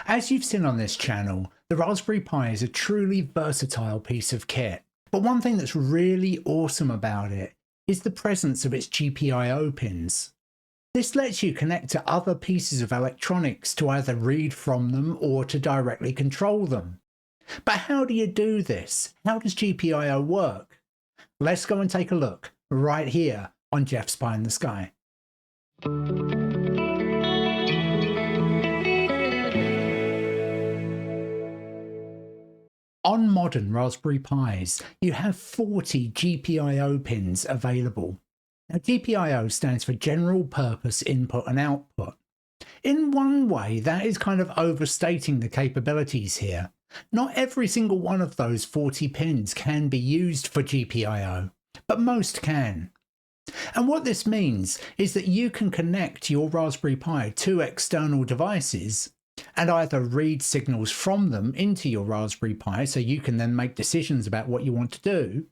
As you've seen on this channel, the Raspberry Pi is a truly versatile piece of kit. But one thing that's really awesome about it is the presence of its GPIO pins. This lets you connect to other pieces of electronics to either read from them or to directly control them. But how do you do this? How does GPIO work? Let's go and take a look right here on Jeff's Pie in the Sky. On modern Raspberry Pis, you have 40 GPIO pins available. Now, GPIO stands for General Purpose Input and Output. In one way, that is kind of overstating the capabilities here. Not every single one of those 40 pins can be used for GPIO, but most can. And what this means is that you can connect your Raspberry Pi to external devices and either read signals from them into your Raspberry Pi so you can then make decisions about what you want to do,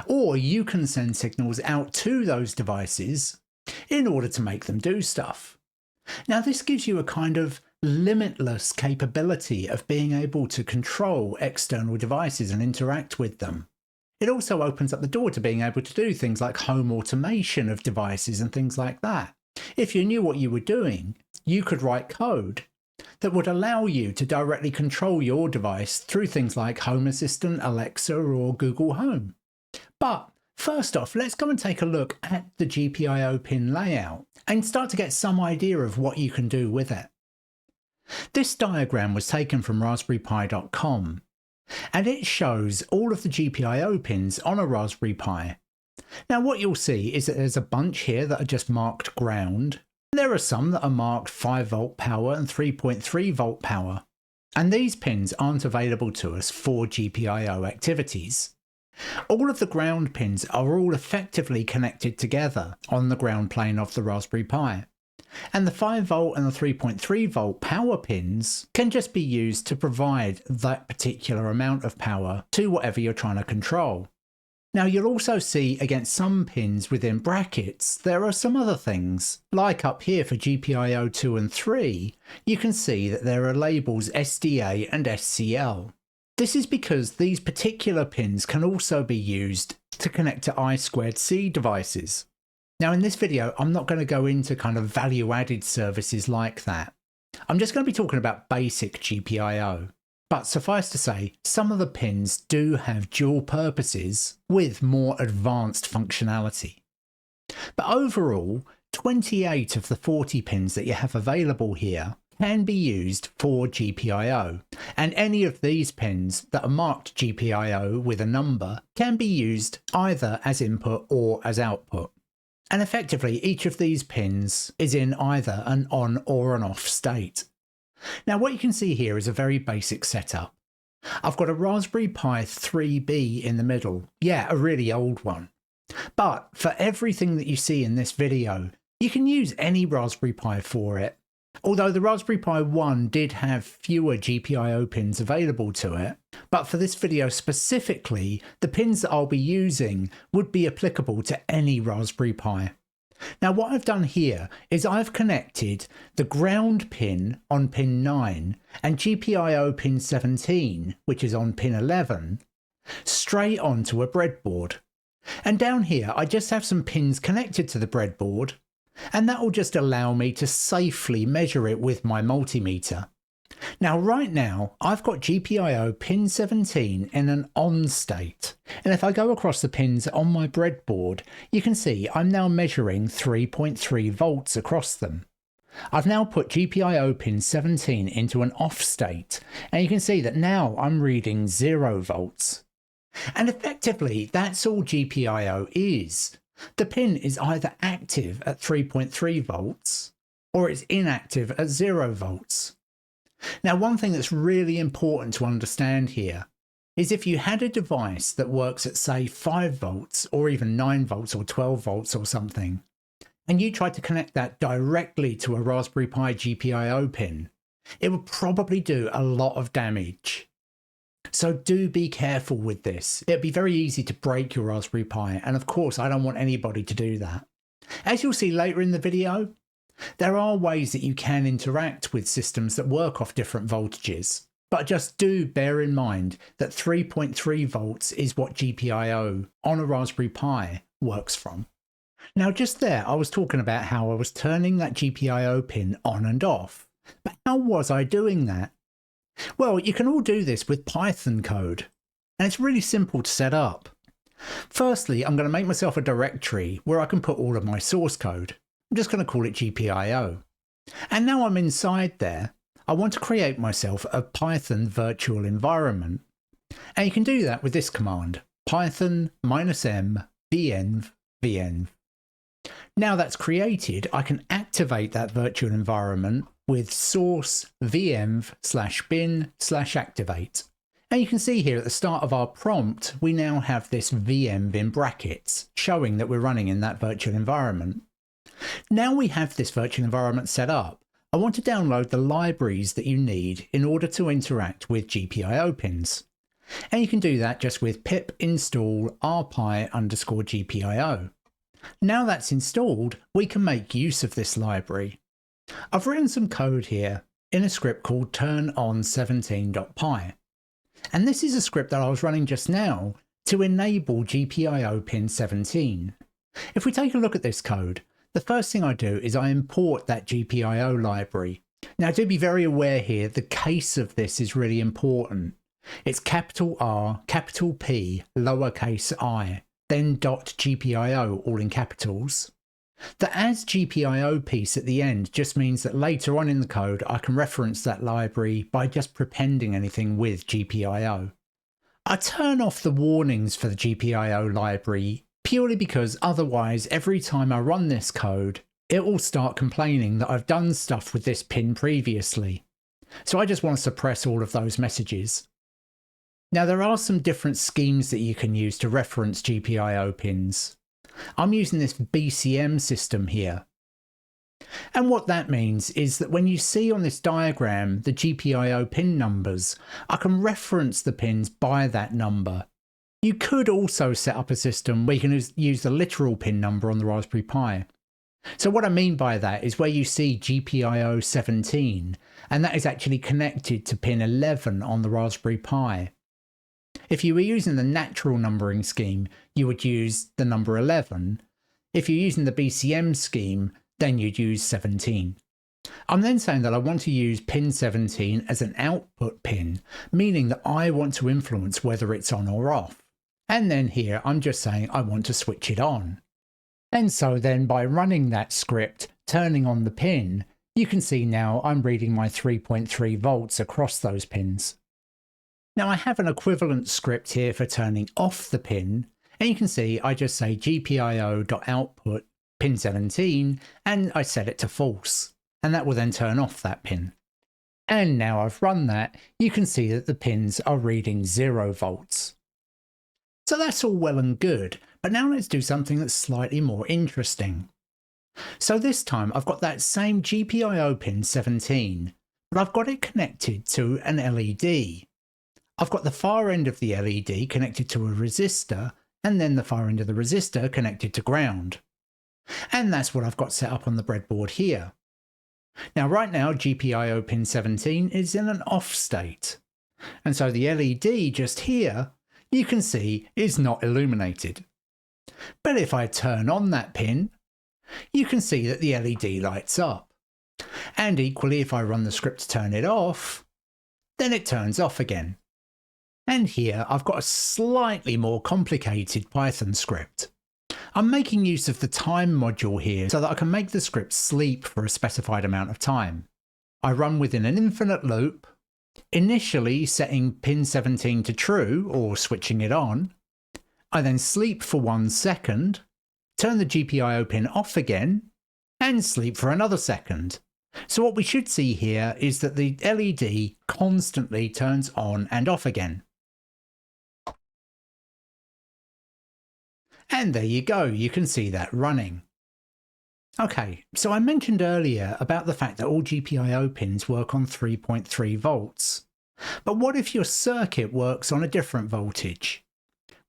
or you can send signals out to those devices in order to make them do stuff. Now, this gives you a kind of limitless capability of being able to control external devices and interact with them. It also opens up the door to being able to do things like home automation of devices and things like that. If you knew what you were doing, you could write code that would allow you to directly control your device through things like Home Assistant, Alexa, or Google Home. But first off, let's go and take a look at the GPIO pin layout and start to get some idea of what you can do with it. This diagram was taken from raspberrypi.com, and it shows all of the GPIO pins on a Raspberry Pi. Now, what you'll see is that there's a bunch here that are just marked ground. There are some that are marked 5-volt power and 3.3-volt power, and these pins aren't available to us for GPIO activities. All of the ground pins are all effectively connected together on the ground plane of the Raspberry Pi, and the 5-volt and the 3.3-volt power pins can just be used to provide that particular amount of power to whatever you're trying to control. Now, you'll also see against some pins within brackets, there are some other things. Like up here for GPIO 2 and 3, you can see that there are labels SDA and SCL. This is because these particular pins can also be used to connect to I2C devices. Now, in this video, I'm not going to go into kind of value-added services like that. I'm just going to be talking about basic GPIO. But suffice to say, some of the pins do have dual purposes with more advanced functionality. But overall, 28 of the 40 pins that you have available here can be used for GPIO, and any of these pins that are marked GPIO with a number can be used either as input or as output. And effectively, each of these pins is in either an on or an off state. Now, what you can see here is a very basic setup. I've got a Raspberry Pi 3B in the middle. Yeah, a really old one. But for everything that you see in this video, you can use any Raspberry Pi for it. Although the Raspberry Pi 1 did have fewer GPIO pins available to it, but for this video specifically, the pins that I'll be using would be applicable to any Raspberry Pi. Now, what I've done here is I've connected the ground pin on pin 9 and GPIO pin 17, which is on pin 11, straight onto a breadboard. And down here, I just have some pins connected to the breadboard, and that will just allow me to safely measure it with my multimeter. Now, right now, I've got GPIO pin 17 in an on state, and if I go across the pins on my breadboard, you can see I'm now measuring 3.3 volts across them. I've now put GPIO pin 17 into an off state, and you can see that now I'm reading 0 volts. And effectively, that's all GPIO is. The pin is either active at 3.3 volts, or it's inactive at 0 volts. Now, one thing that's really important to understand here is if you had a device that works at, say, 5 volts or even 9 volts or 12 volts or something, and you tried to connect that directly to a Raspberry Pi GPIO pin, it would probably do a lot of damage. So do be careful with this. It'd be very easy to break your Raspberry Pi, and of course I don't want anybody to do that. As you'll see later in the video, There are ways that you can interact with systems that work off different voltages, but just do bear in mind that 3.3 volts is what GPIO on a Raspberry Pi works from. Now just there, I was talking about how I was turning that GPIO pin on and off, but how was I doing that? Well, you can all do this with Python code, and it's really simple to set up. Firstly, I'm going to make myself a directory where I can put all of my source code. I'm just going to call it GPIO. And now I'm inside there, I want to create myself a Python virtual environment. And you can do that with this command, python -m venv venv. Now that's created, I can activate that virtual environment with source venv/bin/activate. And you can see here at the start of our prompt, we now have this venv in brackets, showing that we're running in that virtual environment. Now we have this virtual environment set up, I want to download the libraries that you need in order to interact with GPIO pins. And you can do that just with pip install rpi_GPIO. Now that's installed, we can make use of this library. I've written some code here in a script called turnon17.py. And this is a script that I was running just now to enable GPIO pin 17. If we take a look at this code, the first thing I do is I import that GPIO library. Now do be very aware here, the case of this is really important. It's capital R, capital P, lowercase I, then .gpio all in capitals. The as GPIO piece at the end just means that later on in the code I can reference that library by just prepending anything with GPIO. I turn off the warnings for the GPIO library purely because otherwise every time I run this code it will start complaining that I've done stuff with this pin previously. So I just want to suppress all of those messages. Now there are some different schemes that you can use to reference GPIO pins. I'm using this BCM system here. And what that means is that when you see on this diagram the GPIO pin numbers, I can reference the pins by that number. You could also set up a system where you can use the literal pin number on the Raspberry Pi. So what I mean by that is where you see GPIO 17, and that is actually connected to pin 11 on the Raspberry Pi. If you were using the natural numbering scheme, you would use the number 11. If you're using the BCM scheme, then you'd use 17. I'm then saying that I want to use pin 17 as an output pin, meaning that I want to influence whether it's on or off. And then here I'm just saying I want to switch it on. And so then by running that script, turning on the pin, you can see now I'm reading my 3.3 volts across those pins. Now I have an equivalent script here for turning off the pin, and you can see I just say GPIO.output pin 17 and I set it to false, and that will then turn off that pin. And now I've run that, you can see that the pins are reading 0 volts. So that's all well and good, but now let's do something that's slightly more interesting. So this time I've got that same GPIO pin 17, but I've got it connected to an LED. I've got the far end of the LED connected to a resistor, and then the far end of the resistor connected to ground. And that's what I've got set up on the breadboard here. Now right now GPIO pin 17 is in an off state, and so the LED just here you can see is not illuminated. But if I turn on that pin, you can see that the LED lights up. And equally, if I run the script to turn it off, then it turns off again. And here I've got a slightly more complicated Python script. I'm making use of the time module here so that I can make the script sleep for a specified amount of time. I run within an infinite loop, initially setting pin 17 to true or switching it on. I then sleep for 1 second, turn the GPIO pin off again, and sleep for another second. So what we should see here is that the LED constantly turns on and off again. And there you go, you can see that running. Okay, so I mentioned earlier about the fact that all GPIO pins work on 3.3 volts. But what if your circuit works on a different voltage?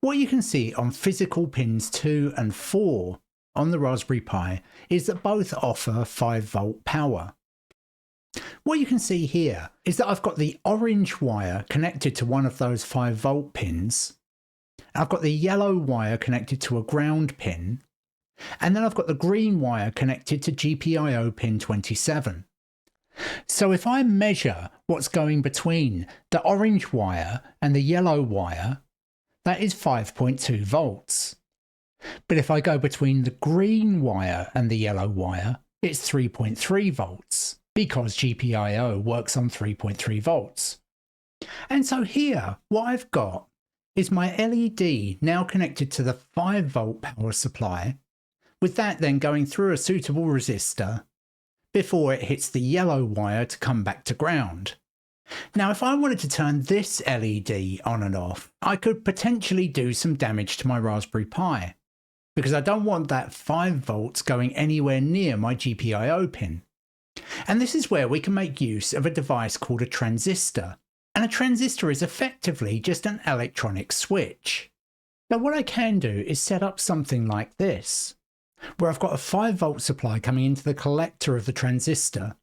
What you can see on physical pins 2 and 4 on the Raspberry Pi is that both offer 5-volt power. What you can see here is that I've got the orange wire connected to one of those 5-volt pins. I've got the yellow wire connected to a ground pin. And then I've got the green wire connected to GPIO pin 27. So if I measure what's going between the orange wire and the yellow wire, that is 5.2 volts. But if I go between the green wire and the yellow wire, it's 3.3 volts because GPIO works on 3.3 volts. And so here, what I've got is my LED now connected to the 5-volt power supply, with that then going through a suitable resistor before it hits the yellow wire to come back to ground. Now, if I wanted to turn this LED on and off, I could potentially do some damage to my Raspberry Pi, because I don't want that 5 volts going anywhere near my GPIO pin. And this is where we can make use of a device called a transistor. And a transistor is effectively just an electronic switch. Now, what I can do is set up something like this, where I've got a 5-volt supply coming into the collector of the transistor.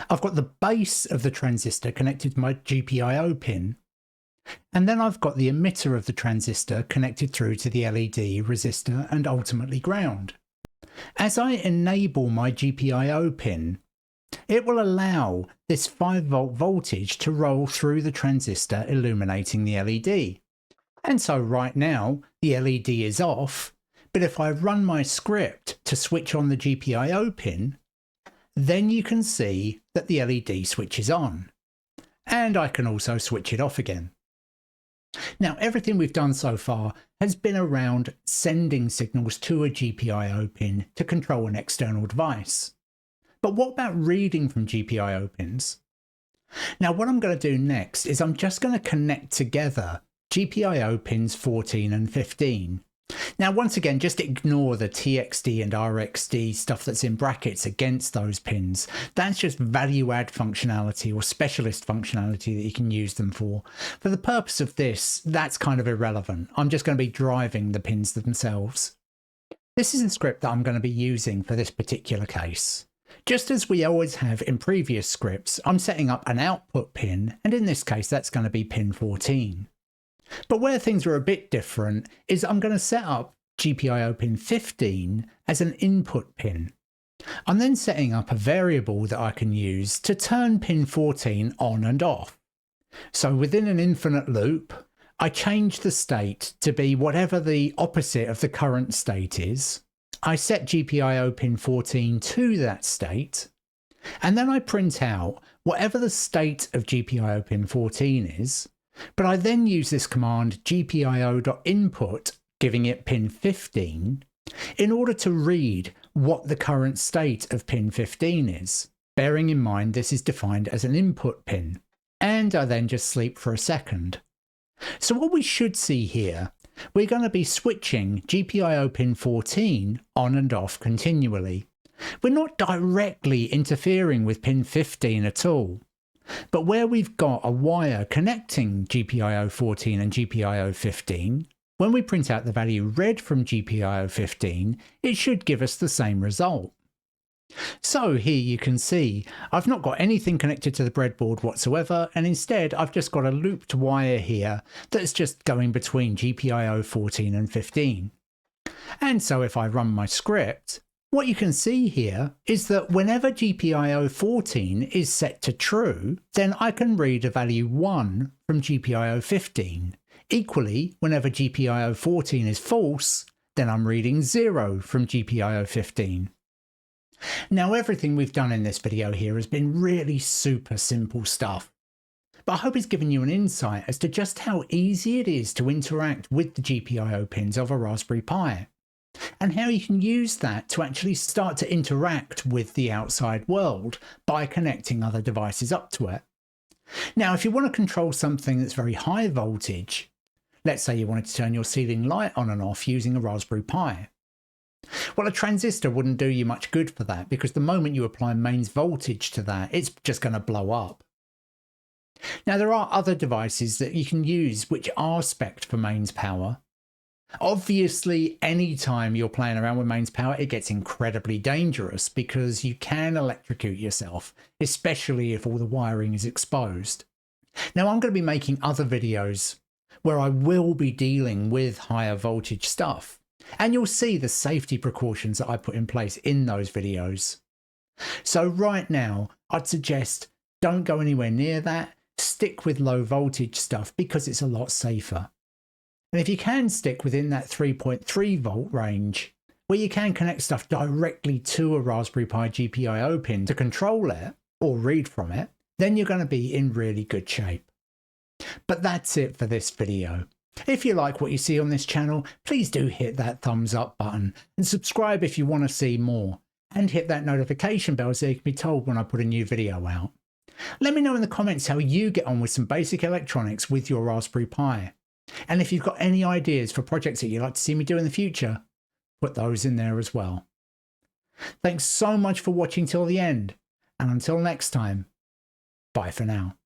I've got the base of the transistor connected to my GPIO pin. And then I've got the emitter of the transistor connected through to the LED resistor and ultimately ground. As I enable my GPIO pin, it will allow this 5-volt voltage to roll through the transistor, illuminating the LED. And so right now, the LED is off, but if I run my script to switch on the GPIO pin, then you can see that the LED switches on. And I can also switch it off again. Now, everything we've done so far has been around sending signals to a GPIO pin to control an external device. But what about reading from GPIO pins? Now, what I'm going to do next is I'm just going to connect together GPIO pins 14 and 15. Now, once again, just ignore the TXD and RXD stuff that's in brackets against those pins. That's just value add functionality or specialist functionality that you can use them for. For the purpose of this, that's kind of irrelevant. I'm just going to be driving the pins themselves. This is the script that I'm going to be using for this particular case. Just as we always have in previous scripts, I'm setting up an output pin, and in this case, that's going to be pin 14. But where things are a bit different is I'm going to set up GPIO pin 15 as an input pin. I'm then setting up a variable that I can use to turn pin 14 on and off. So within an infinite loop, I change the state to be whatever the opposite of the current state is. I set GPIO pin 14 to that state, and then I print out whatever the state of GPIO pin 14 is. But I then use this command gpio.input, giving it pin 15, in order to read what the current state of pin 15 is, bearing in mind this is defined as an input pin. And I then just sleep for a second. So what we should see here, we're going to be switching GPIO pin 14 on and off continually. We're not directly interfering with pin 15 at all. But where we've got a wire connecting GPIO 14 and GPIO 15, when we print out the value read from GPIO 15, it should give us the same result. So here you can see I've not got anything connected to the breadboard whatsoever, and instead I've just got a looped wire here that's just going between GPIO 14 and 15. And so if I run my script, what you can see here is that whenever GPIO 14 is set to true, then I can read a value 1 from GPIO 15. Equally, whenever GPIO 14 is false, then I'm reading 0 from GPIO 15. Now, everything we've done in this video here has been really super simple stuff, but I hope it's given you an insight as to just how easy it is to interact with the GPIO pins of a Raspberry Pi, and how you can use that to actually start to interact with the outside world by connecting other devices up to it. Now, if you want to control something that's very high voltage, let's say you wanted to turn your ceiling light on and off using a Raspberry Pi. Well, a transistor wouldn't do you much good for that, because the moment you apply mains voltage to that, it's just going to blow up. Now, there are other devices that you can use which are spec'd for mains power. Obviously, anytime you're playing around with mains power, it gets incredibly dangerous because you can electrocute yourself, especially if all the wiring is exposed. Now, I'm going to be making other videos where I will be dealing with higher voltage stuff, and you'll see the safety precautions that I put in place in those videos. So right now, I'd suggest don't go anywhere near that. Stick with low voltage stuff because it's a lot safer. And if you can stick within that 3.3 volt range, where you can connect stuff directly to a Raspberry Pi GPIO pin to control it or read from it, then you're going to be in really good shape. But that's it for this video. If you like what you see on this channel, please do hit that thumbs up button and subscribe if you want to see more, and hit that notification bell so you can be told when I put a new video out. Let me know in the comments how you get on with some basic electronics with your Raspberry Pi. And if you've got any ideas for projects that you'd like to see me do in the future, put those in there as well. Thanks so much for watching till the end, and until next time, bye for now.